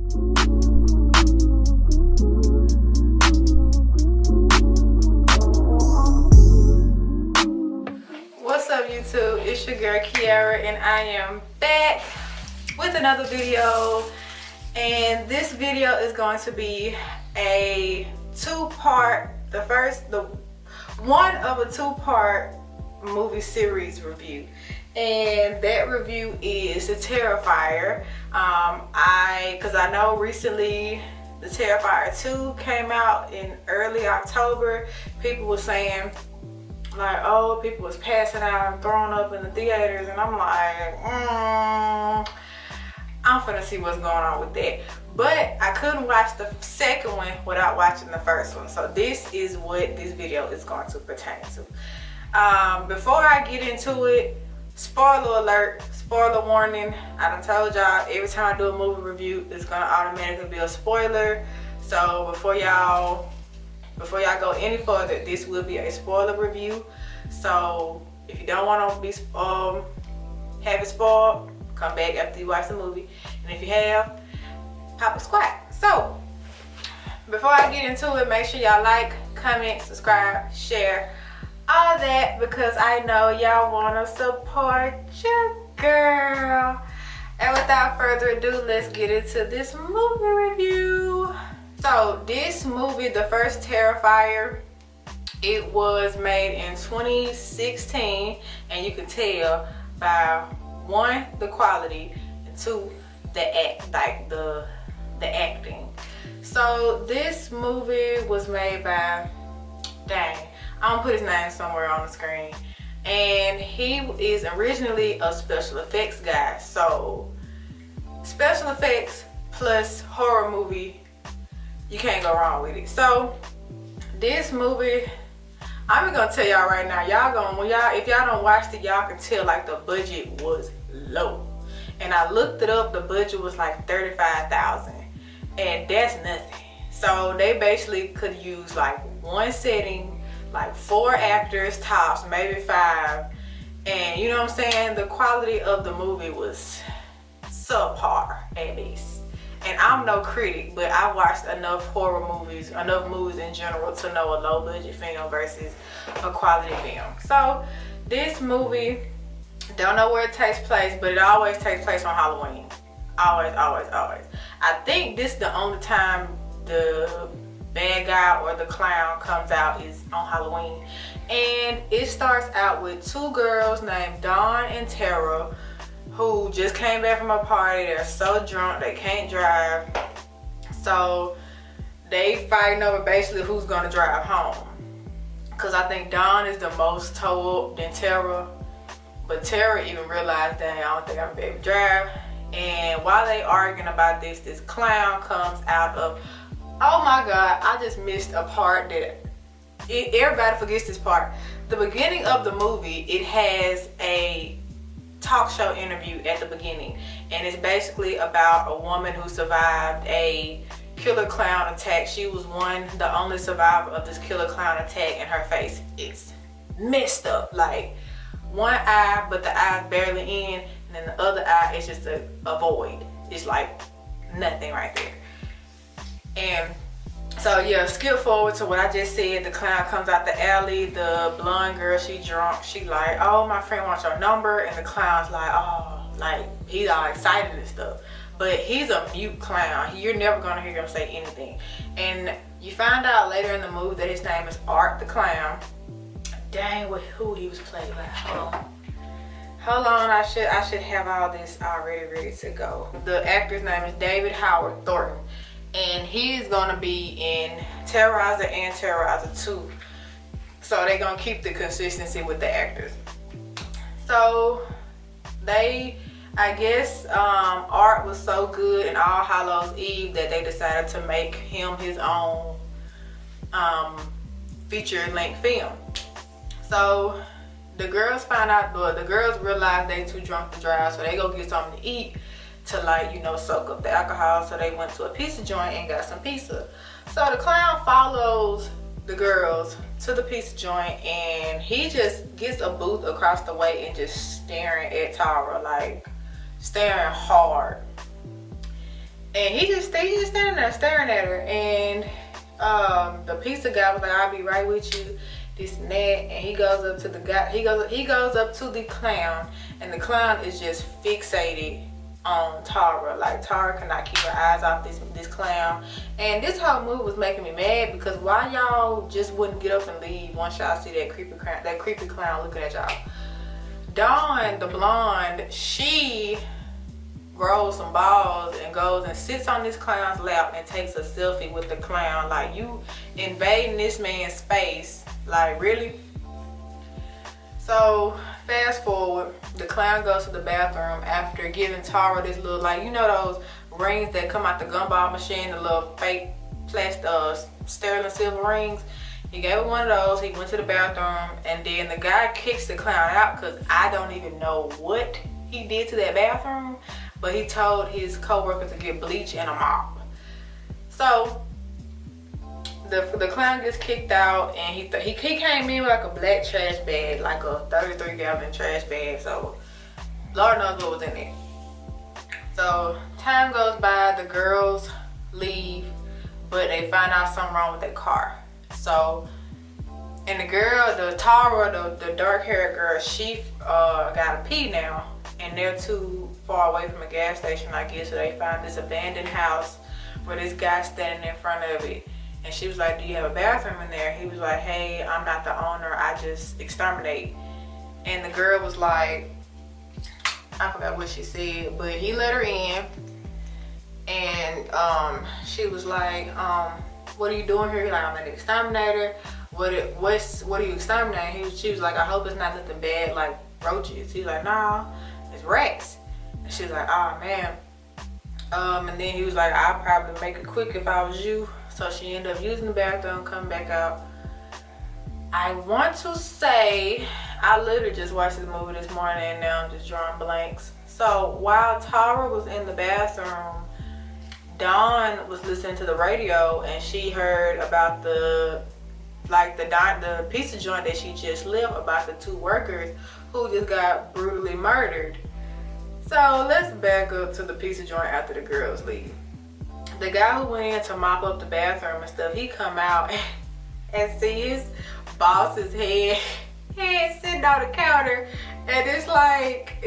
What's up, YouTube? It's your girl Kiara, and I am back with another video. And this video is going to be a two-part, the one of a two-part movie series review. And that review is the Terrifier. Because I know recently the Terrifier 2 came out in early October. People were saying like, oh, people was passing out and throwing up in the theaters, and I'm like, I'm finna see what's going on with that. But I couldn't watch the second one without watching the first one, so this is what this video is going to pertain to. Before I get into it, spoiler alert, spoiler warning. I done told y'all every time I do a movie review, it's gonna automatically be a spoiler. So before y'all go any further, this will be a spoiler review. So if you don't want to be have it spoiled, come back after you watch the movie. And if you have, pop a squat. So before I get into it, make sure y'all like, comment, subscribe, share, all that, because I know y'all want to support your girl. And without further ado, let's get into this movie review. So this movie, the first Terrifier, it was made in 2016, and you can tell by one, the quality, and two, the acting. So this movie was made by, dang, I'm gonna put his name somewhere on the screen, and he is originally a special effects guy. So special effects plus horror movie, you can't go wrong with it. So this movie, I'm gonna tell y'all right now, if y'all don't watch it, y'all can tell like the budget was low. And I looked it up, the budget was like $35,000, and that's nothing. So they basically could use like one setting, like 4 actors tops, maybe 5, and you know what I'm saying, the quality of the movie was subpar at least. And I'm no critic, but I watched enough horror movies, enough movies in general, to know a low budget film versus a quality film. So this movie, don't know where it takes place, but it always takes place on Halloween. Always, always, always. I think this is the only time the bad guy or the clown comes out is on Halloween. And it starts out with 2 girls named Dawn and Tara, who just came back from a party. They're so drunk they can't drive, so they fighting over basically who's gonna drive home, because I think Dawn is the most toe up than Tara, but Tara even realized, dang, I don't think I'm gonna be able to drive. And while they arguing about this clown comes out of, oh my god, I just missed a part that everybody forgets this part. The beginning of the movie, it has a talk show interview at the beginning, and it's basically about a woman who survived a killer clown attack. She was the only survivor of this killer clown attack, and her face is messed up, like one eye, but the eye's barely in, and then the other eye is just a void. It's like nothing right there. And so yeah, skip forward to what I just said. The clown comes out the alley. The blonde girl, she drunk. She like, oh, my friend wants your number. And the clown's like, oh, like he's all excited and stuff. But he's a mute clown. You're never gonna hear him say anything. And you find out later in the movie that his name is Art the Clown. Dang, who he was played by. Hold on, I should have all this already ready to go. The actor's name is David Howard Thornton, and he's gonna be in Terrorizer and Terrorizer 2. So they're gonna keep the consistency with the actors. So I guess Art was so good in All Hallows Eve that they decided to make him his own feature-length film. So the girls find out, the girls realize they too drunk to drive, so they go get something to eat to, like, you know, soak up the alcohol. So they went to a pizza joint and got some pizza. So the clown follows the girls to the pizza joint, and he just gets a booth across the way and just staring at Tara, like staring hard. And he just standing there staring at her. And the pizza guy was like, I'll be right with you, this and that. And he goes up to the guy, he goes up to the clown, and the clown is just fixated on Tara. Like, Tara cannot keep her eyes off this clown. And this whole movie was making me mad, because why y'all just wouldn't get up and leave once y'all see that creepy clown looking at y'all? Dawn, the blonde, she grows some balls and goes and sits on this clown's lap and takes a selfie with the clown. Like, you invading this man's space, like, really? So fast forward, the clown goes to the bathroom after giving Tara this little, like, you know those rings that come out the gumball machine, the little fake plastic sterling silver rings. He gave her one of those. He went to the bathroom, and then the guy kicks the clown out, because I don't even know what he did to that bathroom, but he told his co-worker to get bleach and a mop. So the clown gets kicked out, and he came in with like a black trash bag, like a 33-gallon trash bag. So Lord knows what was in it. So time goes by, the girls leave, but they find out something wrong with their car. So, and the girl, the Tara, the dark-haired girl, she gotta pee now, and they're too far away from a gas station, I guess. So they find this abandoned house where this guy standing in front of it, and she was like, do you have a bathroom in there? He was like, hey, I'm not the owner, I just exterminate. And the girl was like, I forgot what she said, but he let her in, and she was like, what are you doing here? He's like, I'm an exterminator. What are you exterminating? She was like, I hope it's not nothing bad like roaches. He's like, nah, it's rats. And she was like, oh man. And then he was like, I'd probably make it quick if I was you. So she ended up using the bathroom, coming back out. I want to say, I literally just watched this movie this morning, and now I'm just drawing blanks. So while Tara was in the bathroom, Dawn was listening to the radio, and she heard about the pizza joint that she just left, about the two workers who just got brutally murdered. So let's back up to the pizza joint after the girls leave. The guy who went in to mop up the bathroom and stuff, he come out and see his boss's head sitting on the counter, and it's like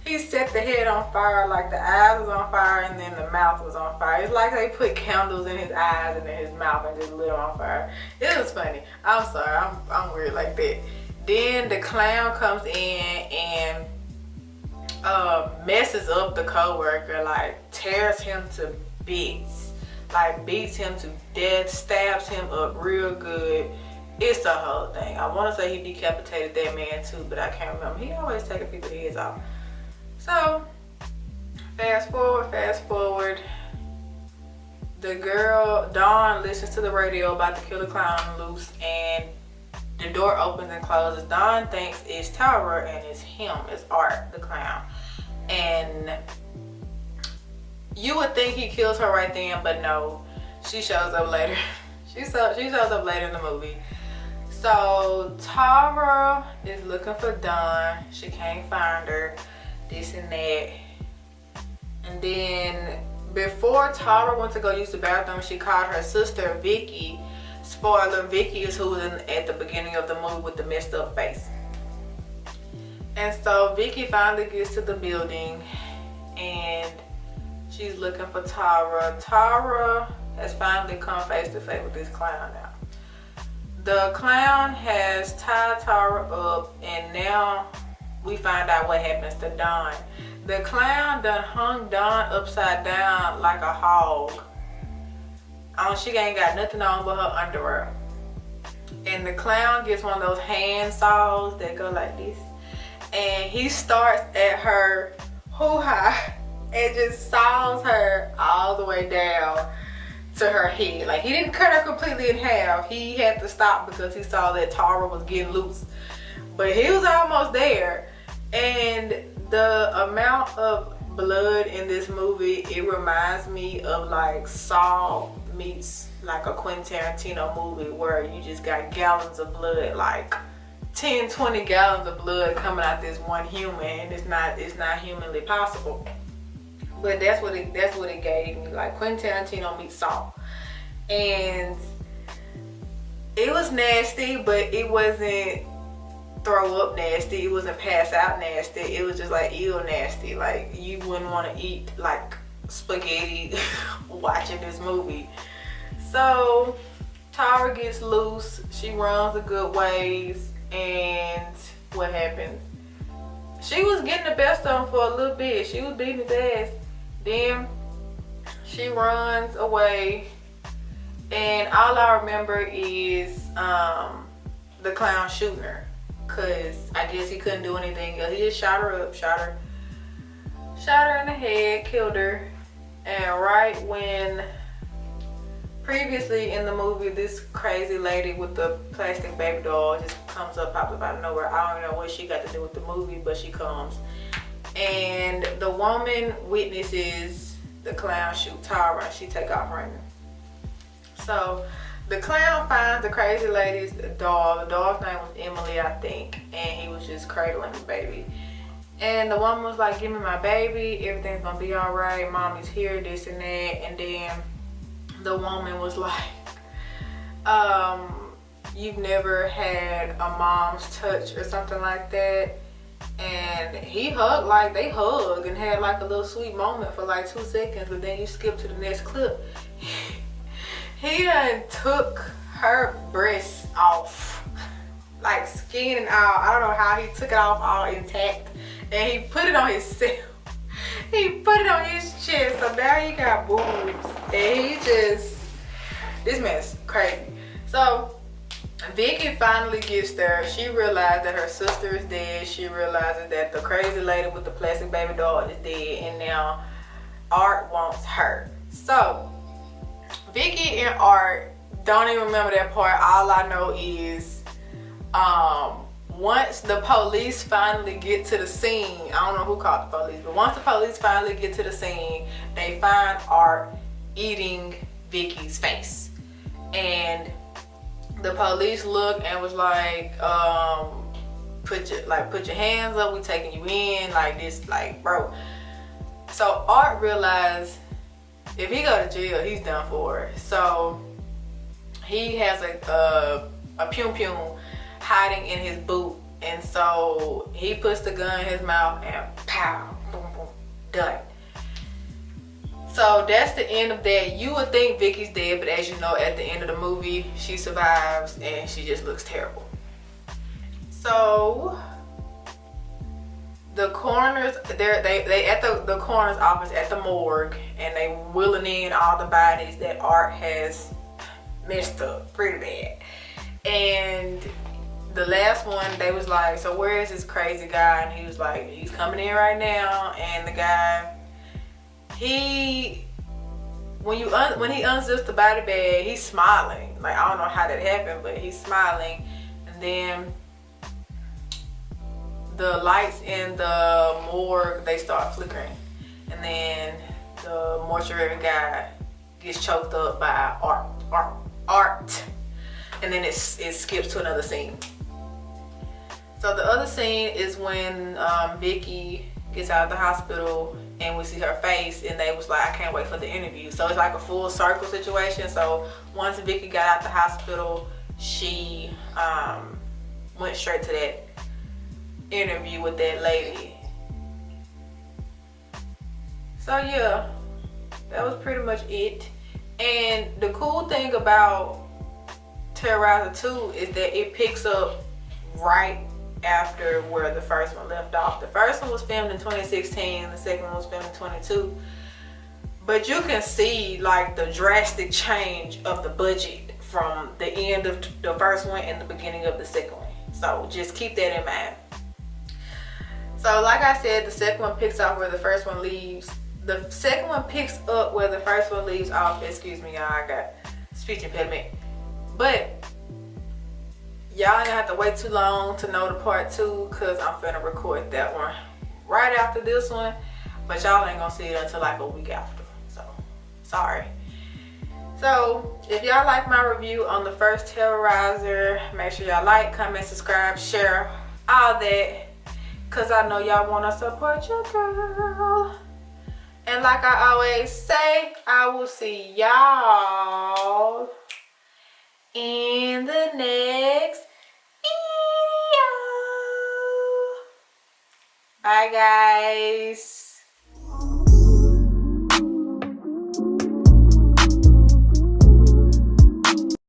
he set the head on fire, like the eyes was on fire and then the mouth was on fire. It's like they put candles in his eyes and in his mouth and just lit him on fire. It was funny. I'm sorry, I'm weird like that. Then the clown comes in and messes up the co-worker, like tears him to bits, like beats him to death, stabs him up real good. It's the whole thing. I want to say he decapitated that man too, but I can't remember. He always taking people's heads off. So, fast forward, the girl, Dawn, listens to the radio about to kill the clown loose, and the door opens and closes. Dawn thinks it's Tara, and it's him, it's Art, the clown. And you would think he kills her right then, but no, she shows up later. She shows up later in the movie. So, Tara is looking for Dawn. She can't find her. This and that. And then before Tara went to go use the bathroom, she called her sister Vicky. Spoiler, Vicky is who was at the beginning of the movie with the messed up face. And so Vicky finally gets to the building, and she's looking for Tara. Tara has finally come face to face with this clown now. The clown has tied Tara up, and now we find out what happens to Dawn. The clown done hung Dawn upside down like a hog. She ain't got nothing on but her underwear. And the clown gets one of those hand saws that go like this. And he starts at her hoo-ha and just saws her all the way down to her head. Like, he didn't cut her completely in half. He had to stop because he saw that Tara was getting loose. But he was almost there. And the amount of blood in this movie, it reminds me of like Saw meets like a Quentin Tarantino movie, where you just got gallons of blood, like 10-20 gallons of blood coming out this one human, and it's not humanly possible. But that's what it gave me, like Quentin Tarantino meets Saw. And it was nasty, but it wasn't throw up nasty. It wasn't pass out nasty. It was just like ill nasty. Like you wouldn't want to eat like spaghetti watching this movie. So Tara gets loose. She runs a good ways, and what happens? She was getting the best of him for a little bit. She was beating his ass. Then she runs away, and all I remember is the clown shooting her, cause I guess he couldn't do anything else. He just shot her up, shot her in the head, killed her. And right when previously in the movie, this crazy lady with the plastic baby doll just comes up, pops up out of nowhere. I don't know what she got to do with the movie, but she comes. And the woman witnesses the clown shoot Tara, and she take off running. So the clown finds the crazy lady's doll. The doll's name was Emily, I think, and he was just cradling the baby. And the woman was like, give me my baby, everything's gonna be all right, mommy's here, this and that. And then the woman was like, you've never had a mom's touch or something like that. And he hugged, like they hugged and had like a little sweet moment for like 2 seconds, but then you skip to the next clip. He done took her breasts off, like skin and all. I don't know how he took it off all intact, and he put it on himself. He put it on his chest, so now he got boobs, and he just, this man's crazy. So Vicky finally gets there. She realized that her sister is dead. She realizes that the crazy lady with the plastic baby doll is dead, and now Art wants her. So Vicky and Art don't even remember that part. All I know is once the police finally get to the scene, I don't know who called the police, but once the police finally get to the scene, they find Art eating Vicky's face. And the police looked and was like, put your hands up, we taking you in, like this, like, bro. So Art realized if he go to jail, he's done for. So he has a pum pum hiding in his boot, and so he puts the gun in his mouth and pow, boom, boom, done. So that's the end of that. You would think Vicky's dead, but as you know, at the end of the movie, she survives and she just looks terrible. So the coroners, they at the coroner's office at the morgue, and they wheeling in all the bodies that Art has messed up pretty bad. And the last one, they was like, so where is this crazy guy? And he was like, he's coming in right now. And the guy, when he unzips the body bag, he's smiling. Like, I don't know how that happened, but he's smiling. And then the lights in the morgue, they start flickering. And then the mortuary guy gets choked up by Art. And then it skips to another scene. So the other scene is when Vicky gets out of the hospital and we see her face, and they was like, I can't wait for the interview. So it's like a full circle situation. So once Vicky got out the hospital, she went straight to that interview with that lady. So yeah, that was pretty much it. And the cool thing about Terrifier 2 is that it picks up right after where the first one left off. The first one was filmed in 2016, the second one was filmed in 2022. But you can see like the drastic change of the budget from the end of the first one and the beginning of the second one. So just keep that in mind. So like I said, the second one picks up where the first one leaves. The second one picks up where the first one leaves off. Excuse me, y'all, I got speech impediment. But y'all ain't gonna have to wait too long to know the part 2, because I'm finna record that one right after this one. But y'all ain't gonna see it until like a week after. So, sorry. So, if y'all like my review on the first Terrifier, make sure y'all like, comment, subscribe, share, all that. Because I know y'all want to support your girl. And And like I always say, I will see y'all in the next video. Bye, guys.